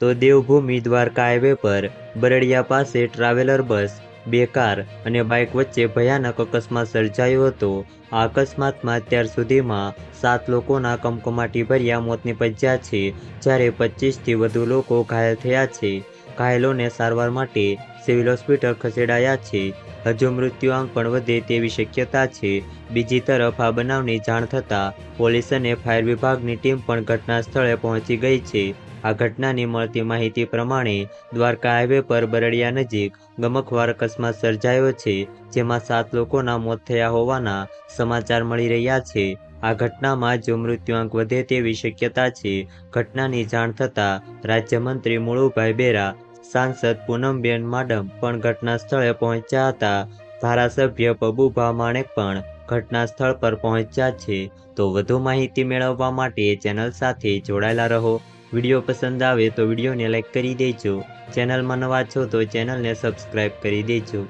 તો દેવભૂમિ દ્વારકા હાઈવે પર બરડિયા પાસે ટ્રાવેલર બસ, 2 કાર અને બાઇક વચ્ચે ભયાનક અકસ્માત સર્જાયો હતો। આ અકસ્માતમાં અત્યાર સુધીમાં 7 લોકોના કમકમાટીભર્યા મોત નીપજ્યા છે, જ્યારે 25થી વધુ લોકો ઘાયલ થયા છે। ઘાયલોને સારવાર માટે સિવિલ હોસ્પિટલ ખસેડાયા છે। હજુ મૃત્યુઆંક પણ વધે તેવી શક્યતા છે। બીજી તરફ આ બનાવની જાણ થતાં પોલીસ અને ફાયર વિભાગની ટીમ પણ ઘટના સ્થળે પહોંચી ગઈ છે। આ ઘટનાની મળતી માહિતી પ્રમાણે દ્વારકા હાઈવે પર બરડિયા નજીક ગમખ્વાર અકસ્માત સર્જાયો છે, જેમાં 7 લોકોના મોત થયા હોવાના સમાચાર મળી રહ્યા છે। આ ઘટનામાં જો મૃત્યુઆંક વધે તેવી શક્યતા છે। ઘટનાની જાણ થતાં રાજ્યમંત્રી મુળુભાઈ બેરા, સાંસદ પૂનમબેન માડમ પણ ઘટના સ્થળે પહોંચ્યા હતા। ધારાસભ્ય પબુભા માણેક પણ ઘટના સ્થળ પર પહોંચ્યા છે। તો વધુ માહિતી મેળવવા માટે ચેનલ સાથે જોડાયેલા રહો। વિડીયો પસંદ આવે તો વિડીયોને લાઈક કરી દેજો। ચેનલમાં નવા છો તો ચેનલને સબસ્ક્રાઈબ કરી દેજો।